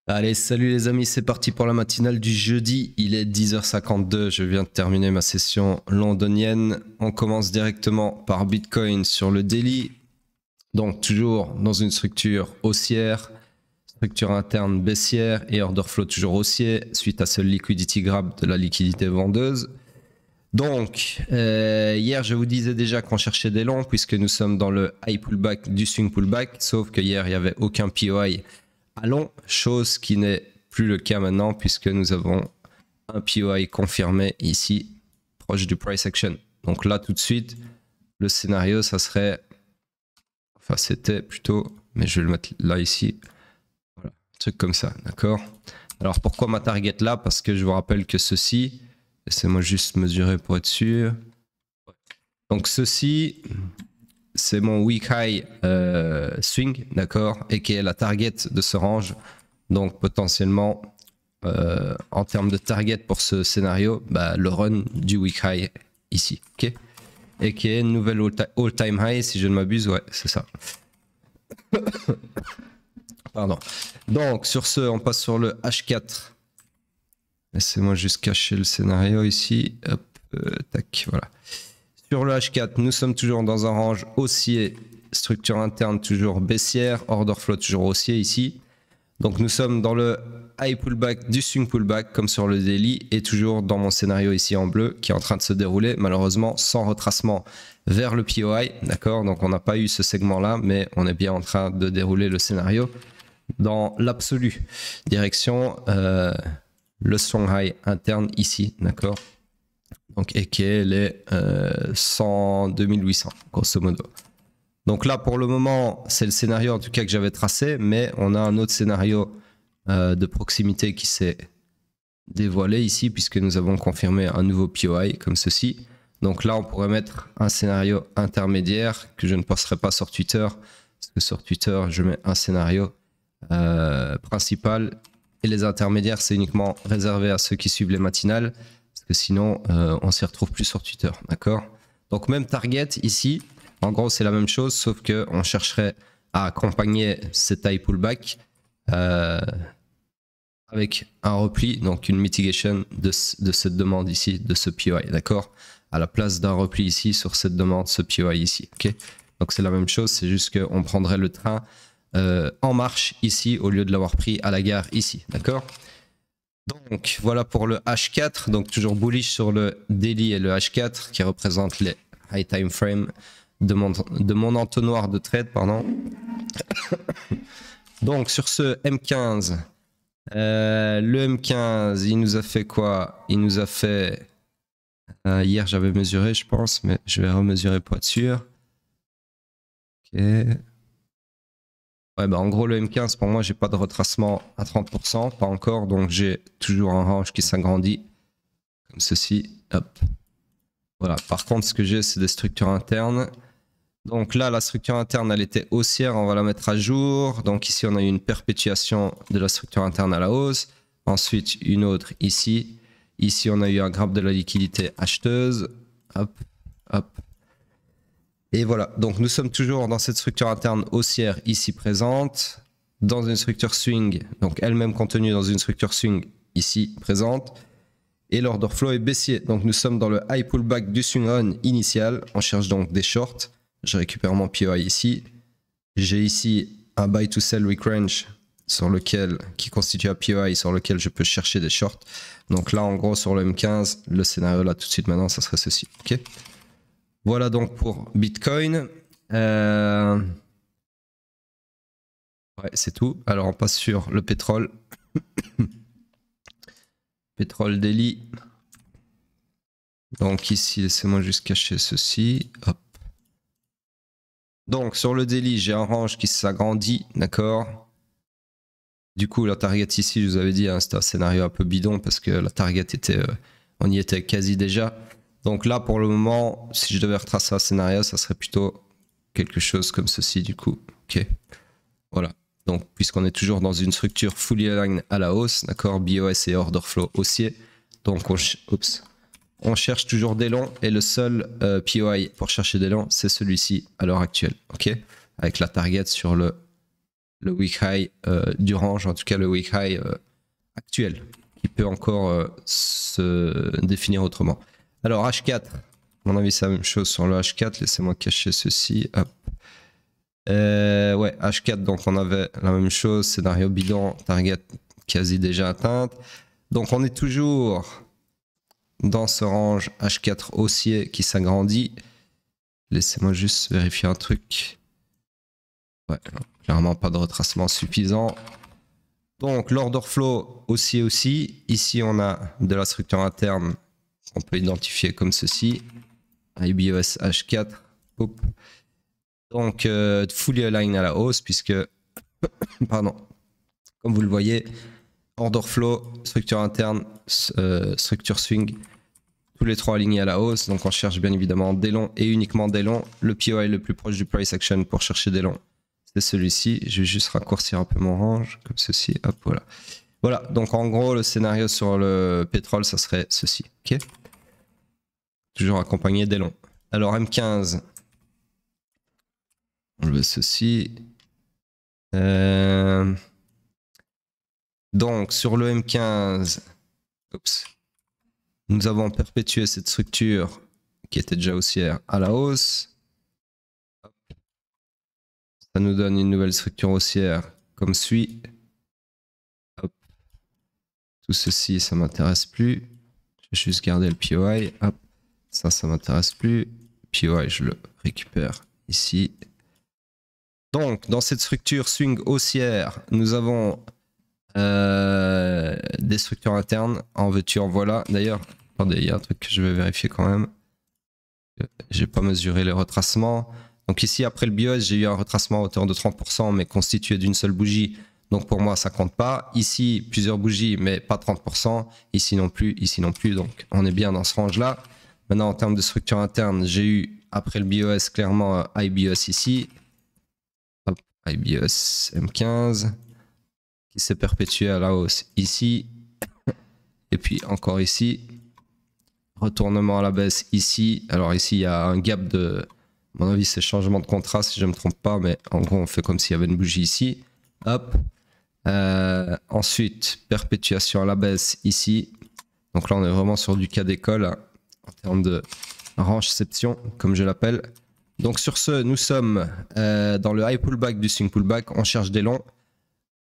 Allez, salut les amis, c'est parti pour la matinale du jeudi. Il est 10h52, je viens de terminer ma session londonienne. On commence directement par Bitcoin sur le daily. Donc toujours dans une structure haussière, structure interne baissière et order flow toujours haussier suite à ce liquidity grab de la liquidité vendeuse. Donc, hier, je vous disais déjà qu'on cherchait des longs puisque nous sommes dans le high pullback du swing pullback, sauf que hier, il n'y avait aucun POI à long, chose qui n'est plus le cas maintenant puisque nous avons un POI confirmé ici, proche du price action. Donc là, tout de suite, le scénario, ça serait... Enfin, c'était plutôt... Mais je vais le mettre là, ici. Voilà, un truc comme ça, d'accord? Alors, pourquoi ma target là? Parce que je vous rappelle que ceci... Laissez-moi juste mesurer pour être sûr. Donc ceci, c'est mon week high swing, d'accord, et qui est la target de ce range. Donc potentiellement, en termes de target pour ce scénario, bah, le run du week high ici, ok, et qui est une nouvelle all-time high, si je ne m'abuse, ouais, c'est ça. Pardon. Donc sur ce, on passe sur le H4. Laissez-moi juste cacher le scénario ici. Hop, tac, voilà. Sur le H4, nous sommes toujours dans un range haussier, structure interne toujours baissière, order flow toujours haussier ici. Donc nous sommes dans le high pullback du swing pullback comme sur le daily et toujours dans mon scénario ici en bleu qui est en train de se dérouler, malheureusement sans retracement vers le POI, d'accord. Donc on n'a pas eu ce segment là, mais on est bien en train de dérouler le scénario dans l'absolu. Direction... le strong high interne ici, d'accord. Donc, et qui est les 2800, grosso modo. Donc là, pour le moment, c'est le scénario en tout cas que j'avais tracé, mais on a un autre scénario de proximité qui s'est dévoilé ici, puisque nous avons confirmé un nouveau POI comme ceci. Donc là, on pourrait mettre un scénario intermédiaire que je ne posterai pas sur Twitter, parce que sur Twitter, je mets un scénario principal. Et les intermédiaires, c'est uniquement réservé à ceux qui suivent les matinales, parce que sinon, on s'y retrouve plus sur Twitter, d'accord? Donc même target ici, en gros, c'est la même chose, sauf qu'on chercherait à accompagner cet high pullback avec un repli, donc une mitigation de cette demande ici, de ce POI, d'accord? À la place d'un repli ici sur cette demande, ce POI ici, ok? Donc c'est la même chose, c'est juste qu'on prendrait le train en marche ici au lieu de l'avoir pris à la gare ici, d'accord? Donc voilà pour le H4, donc toujours bullish sur le daily et le H4 qui représentent les high time frame de mon entonnoir de trade, pardon. Donc sur ce M15, le M15 il nous a fait quoi? Il nous a fait hier j'avais mesuré je pense, mais je vais remesurer pour être sûr. Ok. Ouais, bah en gros, le M15, pour moi, j'ai pas de retracement à 30%, pas encore, donc j'ai toujours un range qui s'agrandit, comme ceci, hop. Voilà, par contre, ce que j'ai, c'est des structures internes. Donc là, la structure interne, elle était haussière, on va la mettre à jour. Donc ici, on a eu une perpétuation de la structure interne à la hausse. Ensuite, une autre ici. Ici, on a eu un grab de la liquidité acheteuse. Hop, hop. Et voilà, donc nous sommes toujours dans cette structure interne haussière ici présente, dans une structure swing, donc elle-même contenue dans une structure swing ici présente, et l'order flow est baissier. Donc nous sommes dans le high pullback du swing on initial, on cherche donc des shorts, je récupère mon POI ici, j'ai ici un buy to sell weak range sur lequel, qui constitue un POI sur lequel je peux chercher des shorts. Donc là en gros sur le M15, le scénario là tout de suite maintenant ça serait ceci, ok. Voilà donc pour Bitcoin. Ouais, c'est tout. Alors on passe sur le pétrole. Pétrole daily. Donc ici, laissez-moi juste cacher ceci. Hop. Donc sur le daily, j'ai un range qui s'agrandit, d'accord. Du coup, la target ici, je vous avais dit, hein, c'était un scénario un peu bidon parce que la target était, on y était quasi déjà. Donc là, pour le moment, si je devais retracer un scénario, ça serait plutôt quelque chose comme ceci, du coup. Ok. Voilà. Donc, puisqu'on est toujours dans une structure fully aligned à la hausse, d'accord, BOS et order flow haussier. Donc, on cherche toujours des longs et le seul POI pour chercher des longs, c'est celui-ci à l'heure actuelle. Ok. Avec la target sur le le weak high du range, en tout cas le weak high actuel, qui peut encore se définir autrement. Alors H4, à mon avis c'est la même chose sur le H4, laissez-moi cacher ceci. Hop. Ouais, H4, donc on avait la même chose, scénario bidon, target quasi déjà atteinte. Donc on est toujours dans ce range H4 haussier qui s'agrandit. Laissez-moi juste vérifier un truc. Ouais, clairement pas de retracement suffisant. Donc l'order flow haussier aussi. Ici on a de la structure interne qu'on peut identifier comme ceci. IBOS H4. Hop. Donc fully align à la hausse puisque, pardon, comme vous le voyez, order flow, structure interne, structure swing, tous les trois alignés à la hausse. Donc on cherche bien évidemment des longs et uniquement des longs. Le POI le plus proche du price action pour chercher des longs, c'est celui-ci. Je vais juste raccourcir un peu mon range comme ceci. Hop, voilà. Voilà, donc en gros le scénario sur le pétrole ça serait ceci. Ok, toujours accompagné des longs. Alors M15, on veut ceci. Donc sur le M15, oups, nous avons perpétué cette structure qui était déjà haussière à la hausse. Ça nous donne une nouvelle structure haussière comme suit. Hop. Tout ceci, ça m'intéresse plus. Je vais juste garder le POI. Hop. Ça m'intéresse plus. POI, je le récupère ici. Donc, dans cette structure swing haussière, nous avons des structures internes. En veux-tu, en voilà. D'ailleurs, attendez, il y a un truc que je vais vérifier quand même. J'ai pas mesuré les retracements. Donc ici, après le BIOS, j'ai eu un retracement à hauteur de 30%, mais constitué d'une seule bougie. Donc pour moi, ça compte pas. Ici, plusieurs bougies, mais pas 30%. Ici non plus, ici non plus. Donc on est bien dans ce range-là. Maintenant, en termes de structure interne, j'ai eu, après le BIOS, clairement IBOS ici. Hop, IBOS M15, qui s'est perpétué à la hausse ici. Et puis encore ici. Retournement à la baisse ici. Alors ici, il y a un gap de... À mon avis, c'est changement de contraste si je ne me trompe pas, mais en gros, on fait comme s'il y avait une bougie ici. Hop. Ensuite, perpétuation à la baisse ici. Donc là, on est vraiment sur du cas d'école hein, en termes de rangeception, comme je l'appelle. Donc sur ce, nous sommes dans le high pullback du swing pullback. On cherche des longs.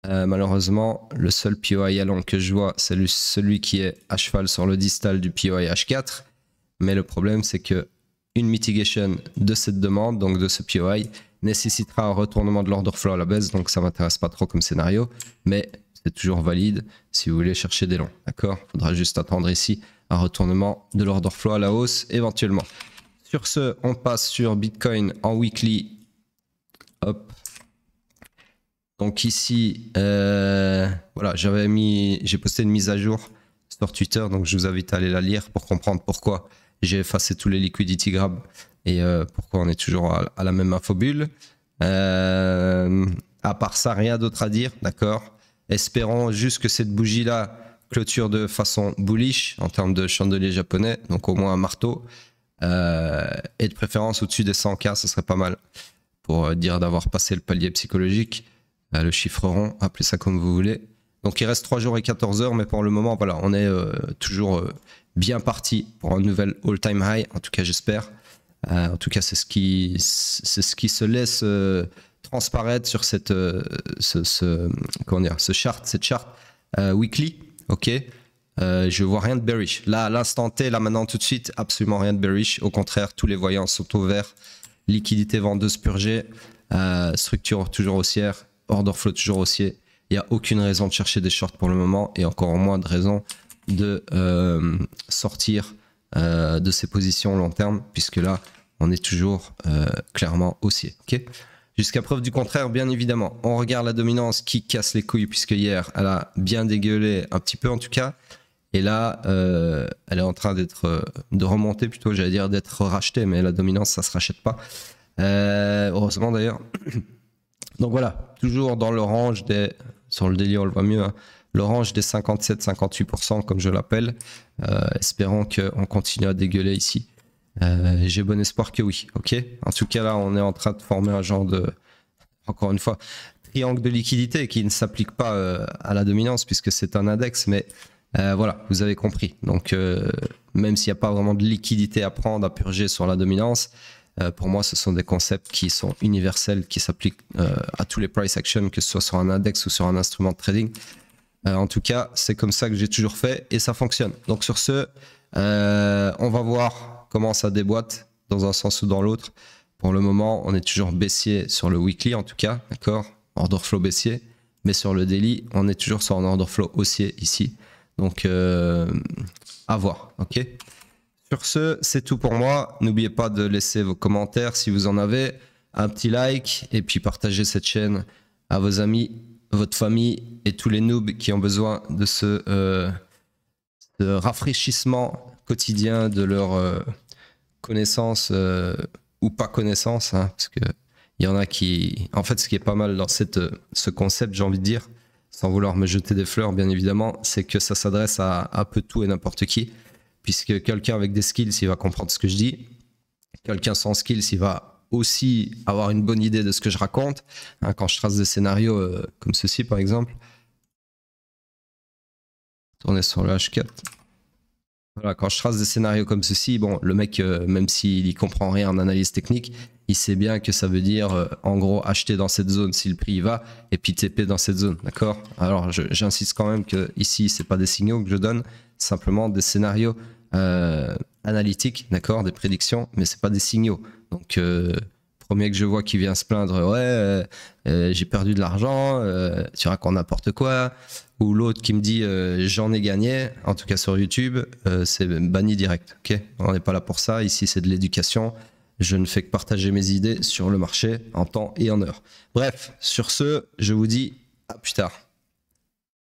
Malheureusement, le seul POI à long que je vois, c'est celui qui est à cheval sur le distal du POI H4. Mais le problème, c'est que une mitigation de cette demande, donc de ce POI, nécessitera un retournement de l'order flow à la baisse, donc ça m'intéresse pas trop comme scénario, mais c'est toujours valide si vous voulez chercher des longs, d'accord? Il faudra juste attendre ici un retournement de l'order flow à la hausse éventuellement. Sur ce, on passe sur Bitcoin en weekly. Hop. Donc ici, voilà, j'ai posté une mise à jour sur Twitter, donc je vous invite à aller la lire pour comprendre pourquoi j'ai effacé tous les liquidity grabs et pourquoi on est toujours à la même infobulle. À part ça, rien d'autre à dire, d'accord. Espérons juste que cette bougie-là clôture de façon bullish en termes de chandelier japonais, donc au moins un marteau. Et de préférence au-dessus des 100K, ce serait pas mal pour dire d'avoir passé le palier psychologique, le chiffre rond, appelez ça comme vous voulez. Donc il reste 3 jours et 14 heures, mais pour le moment, voilà, on est toujours bien parti pour un nouvel all-time high, en tout cas j'espère. En tout cas, c'est ce qui se laisse transparaître sur cette chart weekly, ok. Je vois rien de bearish. Là, à l'instant T, là maintenant tout de suite, absolument rien de bearish. Au contraire, tous les voyants sont au vert. Liquidité vendeuse purgée, structure toujours haussière, order flow toujours haussier. Il n'y a aucune raison de chercher des shorts pour le moment et encore moins de raison de sortir de ces positions long terme, puisque là, on est toujours clairement haussier. Okay, jusqu'à preuve du contraire, bien évidemment. On regarde la dominance qui casse les couilles, puisque hier, elle a bien dégueulé un petit peu en tout cas. Et là, elle est en train de remonter plutôt, j'allais dire d'être rachetée, mais la dominance, ça se rachète pas. Heureusement d'ailleurs. Donc voilà, toujours dans le range des... Sur le daily, on le voit mieux, hein, le range des 57-58%, comme je l'appelle. Espérons qu'on continue à dégueuler ici. J'ai bon espoir que oui, ok. En tout cas, là, on est en train de former un genre de... Encore une fois, triangle de liquidité qui ne s'applique pas à la dominance puisque c'est un index, mais voilà, vous avez compris. Donc, même s'il n'y a pas vraiment de liquidité à prendre, à purger sur la dominance, pour moi, ce sont des concepts qui sont universels, qui s'appliquent à tous les price actions, que ce soit sur un index ou sur un instrument de trading. En tout cas, c'est comme ça que j'ai toujours fait et ça fonctionne. Donc sur ce, on va voir comment ça déboîte dans un sens ou dans l'autre. Pour le moment, on est toujours baissier sur le weekly en tout cas, d'accord? Order flow baissier. Mais sur le daily, on est toujours sur un order flow haussier ici. Donc à voir, ok? Sur ce, c'est tout pour moi. N'oubliez pas de laisser vos commentaires si vous en avez, un petit like et puis partagez cette chaîne à vos amis, votre famille et tous les noobs qui ont besoin de ce rafraîchissement quotidien de leur connaissance ou pas connaissance, hein, parce que il y en a qui... En fait, ce qui est pas mal dans ce concept, j'ai envie de dire, sans vouloir me jeter des fleurs, bien évidemment, c'est que ça s'adresse à peu tout et n'importe qui. Puisque quelqu'un avec des skills, il va comprendre ce que je dis. Quelqu'un sans skills, il va aussi avoir une bonne idée de ce que je raconte. Hein, quand je trace des scénarios comme ceci, par exemple. Tourner sur le H4. Voilà, quand je trace des scénarios comme ceci, bon, le mec, même s'il n'y comprend rien en analyse technique, il sait bien que ça veut dire, en gros, acheter dans cette zone si le prix y va, et puis TP dans cette zone, d'accord? Alors, j'insiste quand même que ici, c'est pas des signaux que je donne, simplement des scénarios analytiques, d'accord, des prédictions, mais c'est pas des signaux. Donc, premier que je vois qui vient se plaindre, ouais, j'ai perdu de l'argent, tu racontes n'importe quoi, ou l'autre qui me dit j'en ai gagné, en tout cas sur YouTube, c'est banni direct, ok? On n'est pas là pour ça, ici c'est de l'éducation, je ne fais que partager mes idées sur le marché en temps et en heure. Bref, sur ce, je vous dis à plus tard.